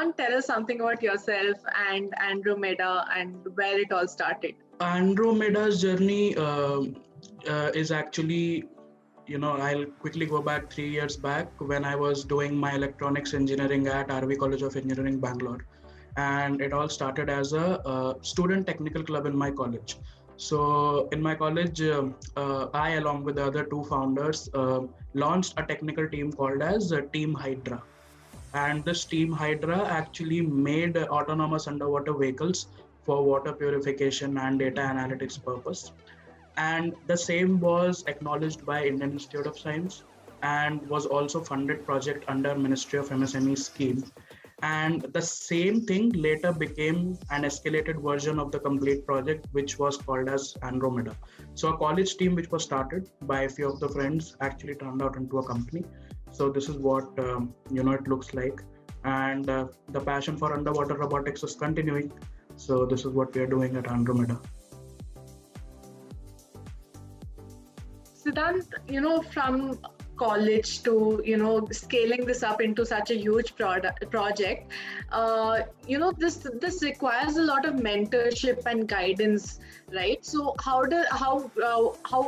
Siddhant, tell us something about yourself and Andromeda and where it all started. Andromeda's journey is actually, I'll quickly go back 3 years back when I was doing my electronics engineering at RV College of Engineering, Bangalore. And it all started as a student technical club in my college. So in my college, I, along with the other two founders, launched a technical team called as Team Hydra. And this Team Hydra actually made autonomous underwater vehicles for water purification and data analytics purpose. And the same was acknowledged by Indian Institute of Science and was also funded project under Ministry of MSME scheme. And the same thing later became an escalated version of the complete project, which was called as Andromeda. So a college team which was started by a few of the friends actually turned out into a company. So this is what it looks like, and the passion for underwater robotics is continuing. So this is what we are doing at Andromeda. Siddhant, from college to scaling this up into such a huge project, this requires a lot of mentorship and guidance, right? So how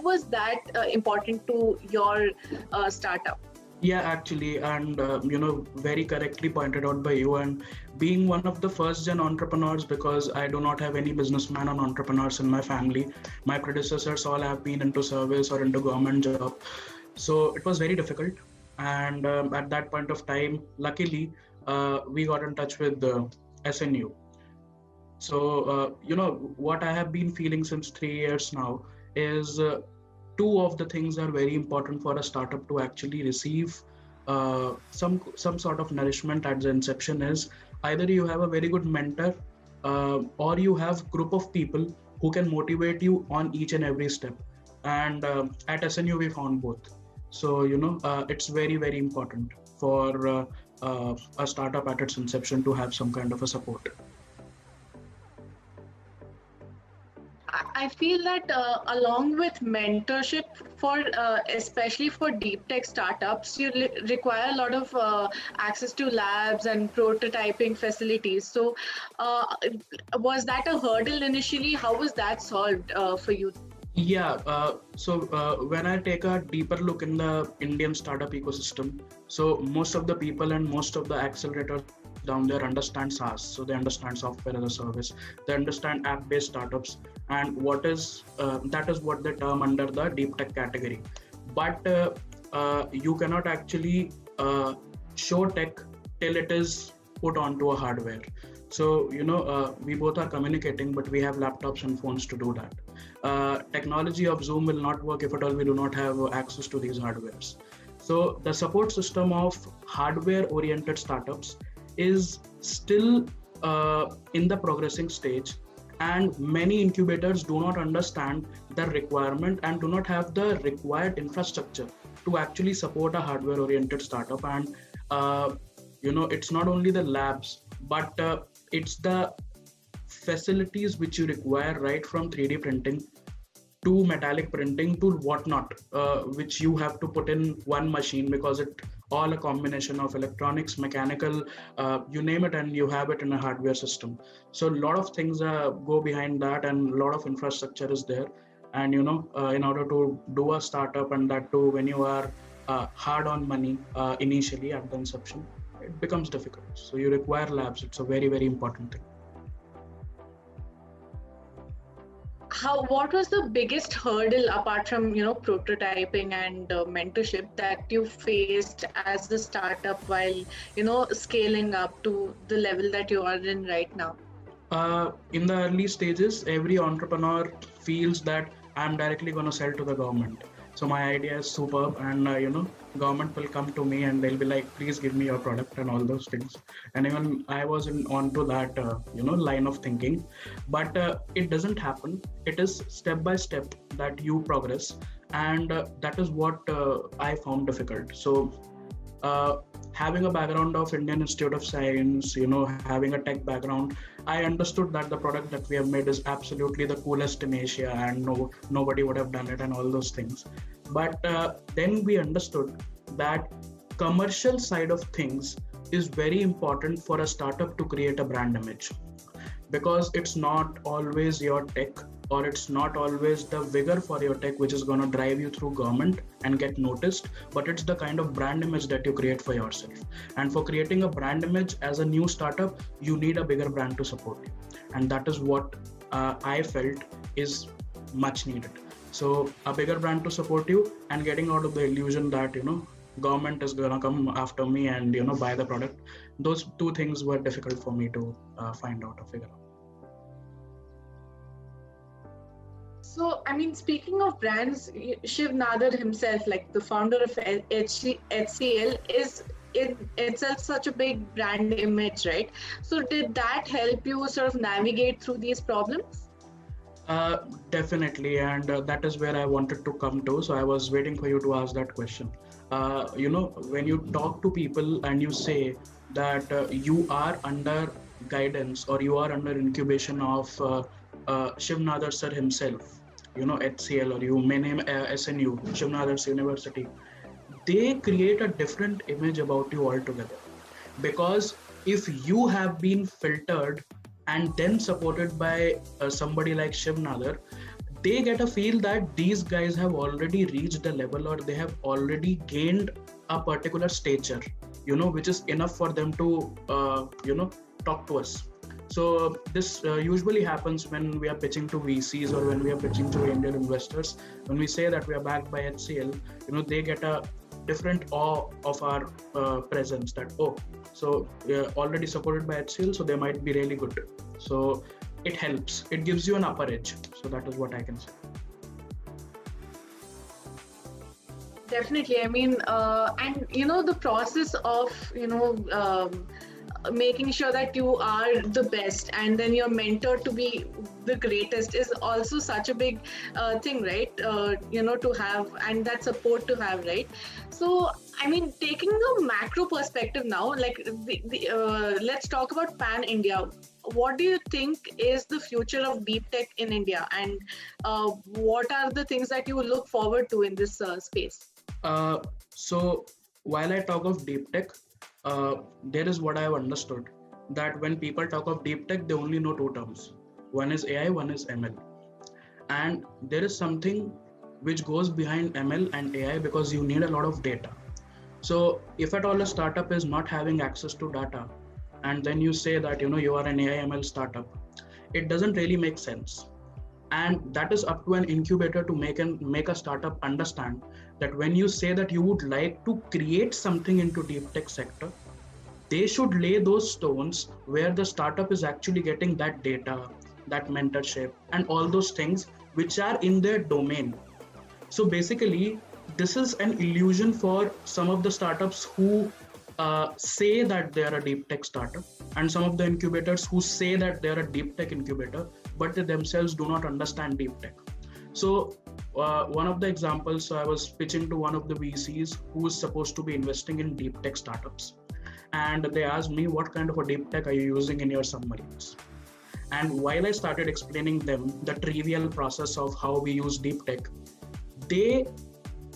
was that important to your startup? Yeah, actually, and very correctly pointed out by you. And being one of the first gen entrepreneurs, because I do not have any businessman or entrepreneurs in my family. My predecessors all have been into service or into government job, so it was very difficult. And at that point of time, luckily, we got in touch with the SNU. So what I have been feeling since 3 years now is. Two of the things are very important for a startup to actually receive some sort of nourishment at the inception is either you have a very good mentor or you have group of people who can motivate you on each and every step. And at SNU we found both. So it's very, very important for a startup at its inception to have some kind of a support. I feel that along with mentorship for especially for deep tech startups, you require a lot of access to labs and prototyping facilities. So was that a hurdle initially? How was that solved for you? Yeah, when I take a deeper look in the Indian startup ecosystem, so most of the people and most of the accelerators down there understand SaaS, so they understand software as a service, they understand app-based startups, and that is what they term under the deep tech category. But you cannot actually show tech till it is put onto a hardware. So we both are communicating, but we have laptops and phones to do that. Technology of Zoom will not work if at all we do not have access to these hardwares. So the support system of hardware-oriented startups is still in the progressing stage, and many incubators do not understand the requirement and do not have the required infrastructure to actually support a hardware-oriented startup. And it's not only the labs, but it's the facilities which you require, right from 3D printing to metallic printing to whatnot, which you have to put in one machine, because it all a combination of electronics, mechanical, you name it, and you have it in a hardware system. So a lot of things go behind that, and a lot of infrastructure is there. And in order to do a startup, and that too when you are hard on money initially at the inception, it becomes difficult. So you require labs. It's a very, very important thing. What was the biggest hurdle apart from prototyping and mentorship that you faced as a startup while scaling up to the level that you are in right now? In the early stages, every entrepreneur feels that I'm directly going to sell to the government. So my idea is superb, and government will come to me and they'll be like, please give me your product and all those things. And even I was onto that line of thinking, but it doesn't happen. It is step by step that you progress, and that is what I found difficult. So having a background of Indian Institute of Science, having a tech background, I understood that the product that we have made is absolutely the coolest in Asia, and nobody would have done it and all those things. But then we understood that commercial side of things is very important for a startup to create a brand image, because it's not always your tech, or it's not always the vigor for your tech which is going to drive you through government and get noticed, but it's the kind of brand image that you create for yourself. And for creating a brand image as a new startup, you need a bigger brand to support you, and that is what I felt is much needed. So a bigger brand to support you, and getting out of the illusion that government is gonna come after me and buy the product. Those two things were difficult for me to find out or figure out. So, I mean, speaking of brands, Shiv Nadar himself, like the founder of HCL, is in itself such a big brand image, right? So, did that help you sort of navigate through these problems? Definitely, and that is where I wanted to come to. So I was waiting for you to ask that question. When you talk to people and you say that you are under guidance or you are under incubation of Shiv Nadar sir himself, HCL, or you may name SNU, Shiv Nadar's University, they create a different image about you altogether. Because if you have been filtered and then supported by somebody like Shiv Nadar, they get a feel that these guys have already reached a level, or they have already gained a particular stature, which is enough for them to, talk to us. So this usually happens when we are pitching to VCs or when we are pitching to Indian investors. When we say that we are backed by HCL, they get a different awe of our presence, that so already supported by HCL, so they might be really good. So it helps, it gives you an upper edge. So that is what I can say. Definitely. I mean, and the process of making sure that you are the best and then you're mentored to be the greatest is also such a big thing, right? To have, and that support to have, right? So I mean, taking the macro perspective now, like let's talk about pan India. What do you think is the future of deep tech in India, and what are the things that you look forward to in this space? So while I talk of deep tech, there is what I have understood, that when people talk of deep tech, they only know two terms. One is AI, one is ML. And there is something which goes behind ML and AI, because you need a lot of data. So if at all a startup is not having access to data, and then you say that you are an AI ML startup, it doesn't really make sense. And that is up to an incubator to make a startup understand that when you say that you would like to create something into deep tech sector, they should lay those stones where the startup is actually getting that data, that mentorship, and all those things which are in their domain. So basically, this is an illusion for some of the startups who say that they are a deep tech startup, and some of the incubators who say that they are a deep tech incubator, but they themselves do not understand deep tech. So one of the examples, so I was pitching to one of the VCs who is supposed to be investing in deep tech startups, and they asked me, what kind of a deep tech are you using in your submarines? And while I started explaining them the trivial process of how we use deep tech, they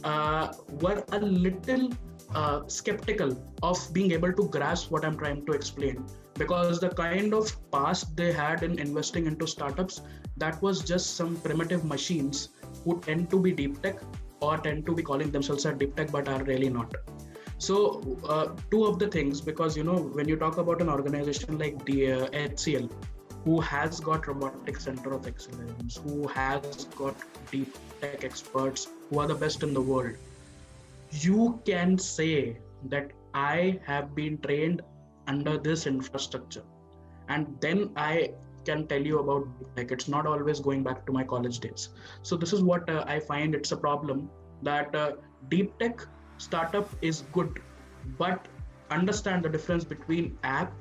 were a little skeptical of being able to grasp what I'm trying to explain, because the kind of past they had in investing into startups, that was just some primitive machines who tend to be deep tech or tend to be calling themselves a deep tech but are really not. So two of the things, because when you talk about an organization like the HCL, who has got robotic center of excellence, who has got deep tech experts who are the best in the world, you can say that I have been trained under this infrastructure, and then I can tell you about, like, it's not always going back to my college days. So this is what I find it's a problem, that deep tech startup is good, but understand the difference between app,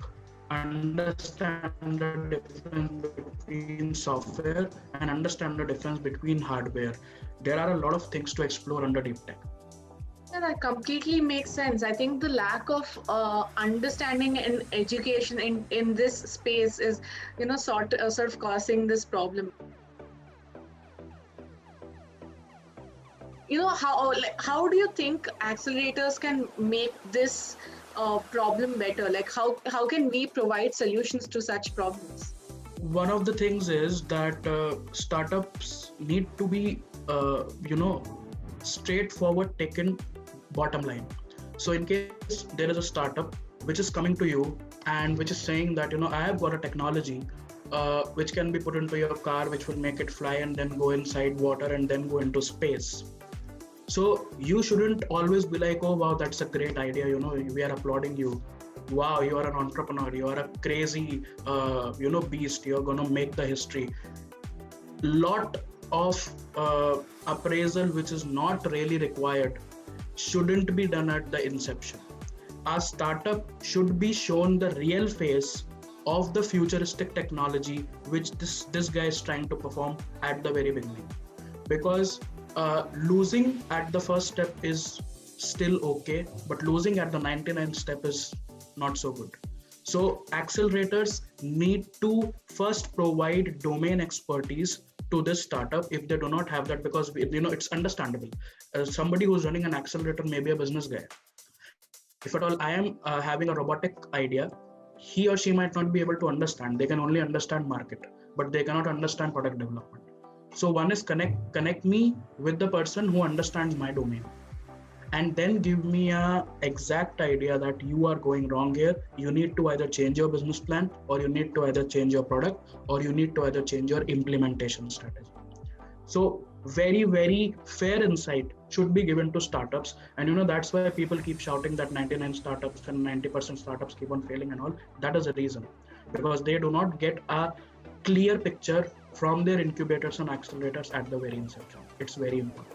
understand the difference between software, and understand the difference between hardware. There are a lot of things to explore under deep tech. Yeah, that completely makes sense. I think the lack of understanding and education in this space is, sort of causing this problem. How do you think accelerators can make this problem better? Like how can we provide solutions to such problems? One of the things is that startups need to be straightforward, taken bottom line. So in case there is a startup which is coming to you and which is saying that I have got a technology which can be put into your car, which will make it fly and then go inside water and then go into space. So you shouldn't always be like, oh wow, that's a great idea, we are applauding you. Wow, you are an entrepreneur, you are a crazy beast, you're gonna make the history. Lot of appraisal which is not really required shouldn't be done at the inception. Our startup should be shown the real face of the futuristic technology which this guy is trying to perform at the very beginning. Because losing at the first step is still okay, but losing at the 99th step is not so good. So accelerators need to first provide domain expertise to this startup if they do not have that, because it's understandable. Somebody who's running an accelerator may be a business guy. If at all I am having a robotic idea, he or she might not be able to understand. They can only understand market, but they cannot understand product development. So one is connect me with the person who understands my domain, and then give me a exact idea that you are going wrong here. You need to either change your business plan, or you need to either change your product, or you need to either change your implementation strategy. So very, very fair insight should be given to startups. And that's why people keep shouting that 99 startups and 90% startups keep on failing and all. That is a reason, because they do not get a clear picture from their incubators and accelerators at the very inception. It's very important.